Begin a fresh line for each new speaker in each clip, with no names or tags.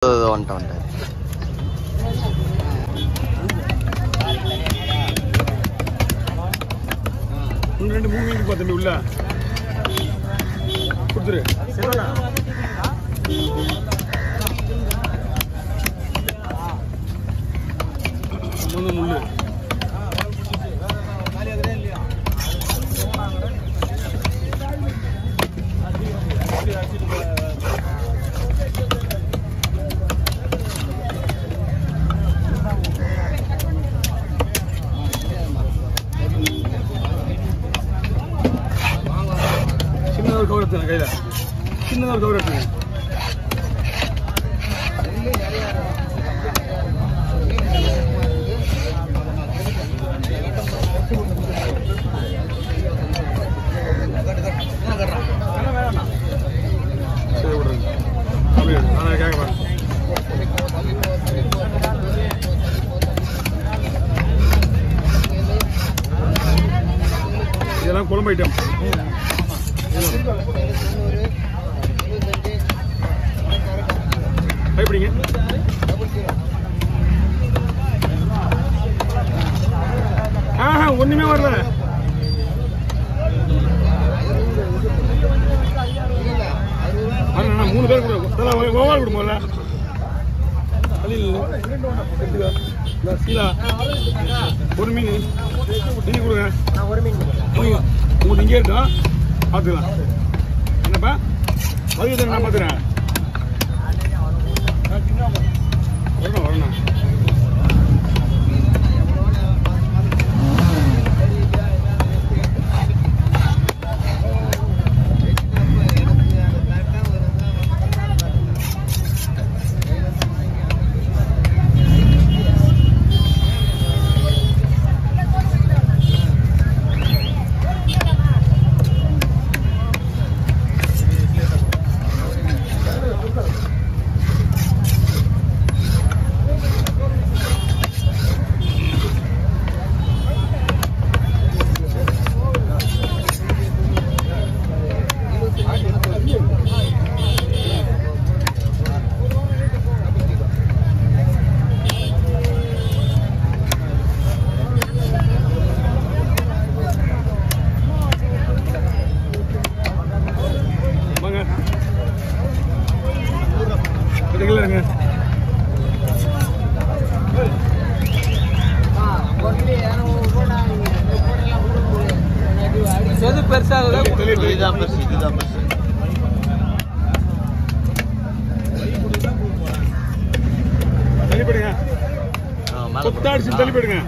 வந்துட்டேன்.
ஒன்று ரெண்டு மூணு மீன் தம்பி உள்ள கொடுத்துரு. மூணு முள்ளு சின்னதாக கவர் எடுத்துங்க கையில், சின்னதாக கவர் எடுத்துங்க. சரி விடுறேங்க, அப்படியே நான் கேட்க பாருங்க. இதெல்லாம் குழம்பு ஐட்டம். எப்படிங்க ஒண்ணுமே வரல. மூணு பேர் கூட ஓவால் கொடுப்போம்ல. சீலா ஒரு மீன் மீன் கொடுங்க. உங்களுக்கு இங்கே இருக்கோம், பார்த்துக்கலாம். என்னப்பா பதிவு நான் பார்த்துறேன். வரணும் வரணும். எது பெருசாக இதுதான் பெருசு, இதுதான் பெருசு. தள்ளிப்படுங்க, கொத்தாடிச்சு தள்ளிப்படுங்க.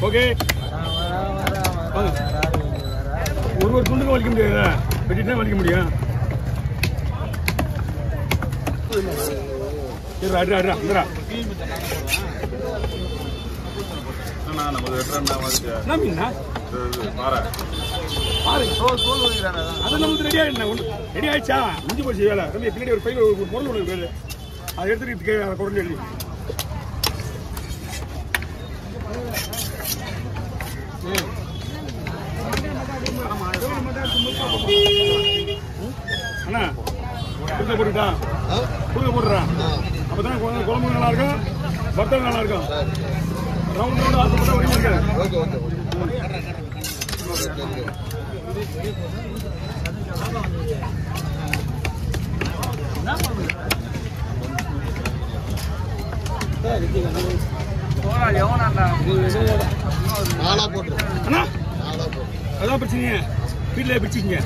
ஓகே, ஒரு துண்டுக்கு வலிக்க முடியாதா? வெட்டிட்டு வலிக்க முடியும். ரெடி ஆயிடுச்சா? முடிஞ்சு போச்சு வேலை. பின்னாடி ஒரு பையில ஒரு பொருள் ஒன்று இருக்கு, அதை எடுத்துட்டு குறைஞ்சு எழுதி. அண்ணா குடுக்க போட்டுட்டா குடுக்க போட்டுறான். அப்பதான் குழம்பு நல்லா இருக்கும், வத்தல் நல்லா இருக்கும். ரவுண்ட் ரவுண்ட் ஆசைப்பட்டா வரைக்கும் இருக்காது. அதான் பிரச்சனையே. வீட்டில் பிடிச்சிங்க.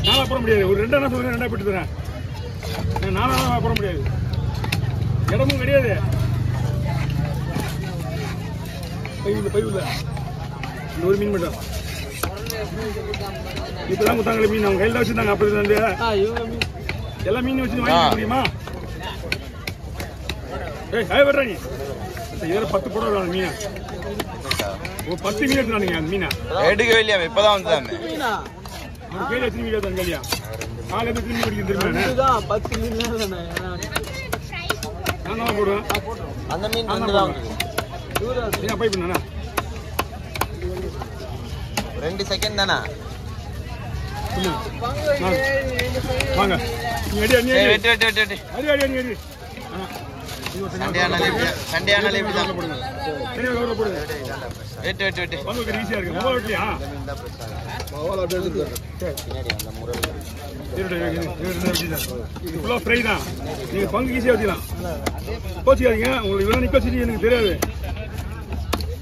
நாளாக போட முடியாது. ஒரு 2 என்ன சொல்றேன், 2 போட்டு தரேன். 4 போட முடியாது. இடமும் கிடையாது. பைவில் இந்த ஒரு மீன் மட்டும் இப்பதான் கொடுத்தாங்களே மீன். அவங்க கையில் தான் வச்சுருந்தாங்க. அப்படி இருந்து எல்லா மீன் வச்சு வாங்கிக்க முடியுமா? விடுறாங்க. இதில் 10 போட விடுறாங்க மீன். ஒரு 10 மீன் எடுத்துறானுங்க. அந்த மீனை
எடுக்கவே இல்லையா? இப்பதான் வந்துதாங்க.
கேள்வி எத்தனை மீன் எடுத்தாங்க இல்லையா? காலையில் எத்தனை மீன் பிடிக்க தெரியுமா?
10 மீன்
நான் தான் போடுவேன்.
அந்த மீன்
பைப் பண்ணா
2 செகண்ட் தானே.
வாங்க அடி அடி
வெட்டு வெட்டு வெட்டு வெட்டு.
அடி அடி அடி அடி.
சண்டே ஆனாலே இப்படிதான்
போடுங்க. சரி ஒரு போடுங்க.
வெட்டு வெட்டு வெட்டு.
உங்களுக்கு ஈஸியா இருக்கு. மொபைல் வெட்டியா? மொபைல் அப்படியே இருக்கு.
பின்னாடி அந்த முரல்.
இது ஃபுல்லா ஃப்ரை தான். நீங்க பங்கு ஈஸியா வச்சுக்கலாம். கோச்சிக்காதீங்க. உங்களுக்கு இவ்வளவு நிக்க வச்சு எனக்கு தெரியாது.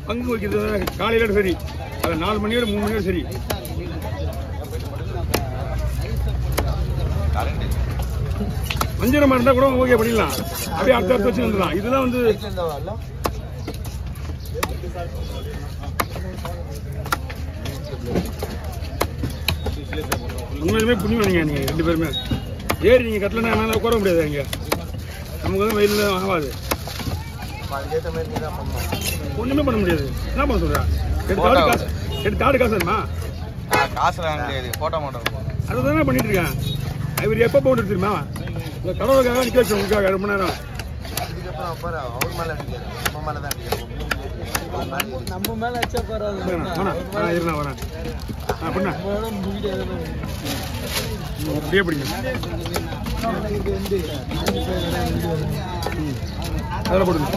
பங்கு வைக்கிறது காலையில சரி. அது 4 மணியோட 3 மணியோட சரி. வஞ்சரமா இருந்தா கூட ஓகே பண்ணிடலாம். அப்படியே அடுத்த வச்சு வந்துடலாம். இதெல்லாம் வந்து உண்மையிலுமே புண்ணியம் நீங்க 2 பேருமே. ஏறி நீங்க கட்டலன்னா என்னால உட்கார முடியாது. இங்க நமக்கு வந்து வெயில ஆகாது. ஒண்ணுமே பண்ண முடியாது. என்ன பண்ண சொல்ற? எடுத்து ஆடு காசு வேணுமா?
காசு முடியாது. போட்டோ மாட்டோம்.
அதுதானே பண்ணிட்டு இருக்கேன். இவர் எப்ப போட்டு தெரியுமா? இந்த கடவுளுக்காக நிக்க வச்சு உங்களுக்காக ரொம்ப நேரம்.
நம்ம மேல வச்சா பரவாயில்ல.
வரேன். அப்படின்னா அப்படியே பிடிங்க. அதில் போடுங்க.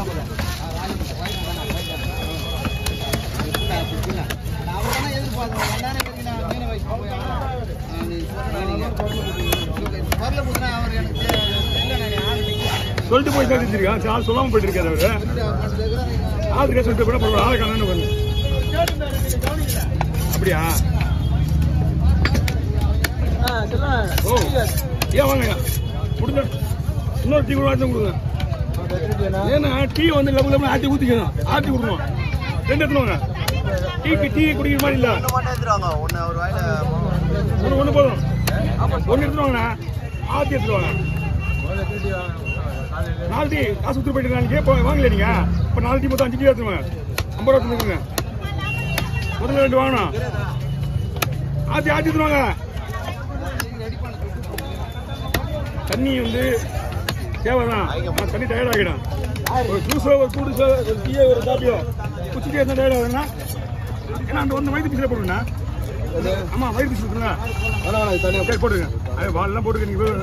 சொல்லிட்டு போய் தெரிஞ்சிருக்கா? ஆள் சொல்லாம போயிட்டு இருக்காரு அவரு. ஆளுக்கே சொல்லிட்டு கூட பரவாயில்ல. ஆளை காணு பண்ணு. அப்படியா? ஓ ஏன் வாங்க கொடுங்க. இன்னொரு டீ கூட கொடுங்க. ஏன்னா டீ வந்து லபு லபு ஆட்டி ஊற்றிக்கணும். ஆட்டி கொடுக்கணும். 2 எடுத்துவாங்க. டீ குடிக்கிற மாதிரி இல்லை. ஒன்று போதும். 1 எடுத்துவாங்கண்ணா. ஆத்தி எடுத்துவாங்க. 4 டீ காசு கொடுத்து போயிட்டு நாளைக்கு வாங்கல நீங்க. இப்போ 4 டீ மொத்தம் 5 டீ எடுத்துவாங்க. 50 ரூபா கொடுத்துருங்க. முதல்ல 2 வாங்கணும். ஆத்தி எடுத்துவாங்க. தண்ணி வந்து தேவைதான். தண்ணி டயர்ட் ஆகிடும். ஒரு ஜூஸோ ஒரு ஃப்ரூட்ஸோ ஒரு டீயோ ஒரு காப்பியோ குச்சிட்டே இருந்தால் டயர்ட் ஆகுதுன்னா ஏன்னா அந்த 1 வயிற்று பீஸில் போடுங்கண்ணா. ஆமாம் வயிறு பீஸ் கொடுத்துருங்க. தனியாக போட்டுருங்க. அது வால்லாம் போட்டுருங்க. நீங்கள்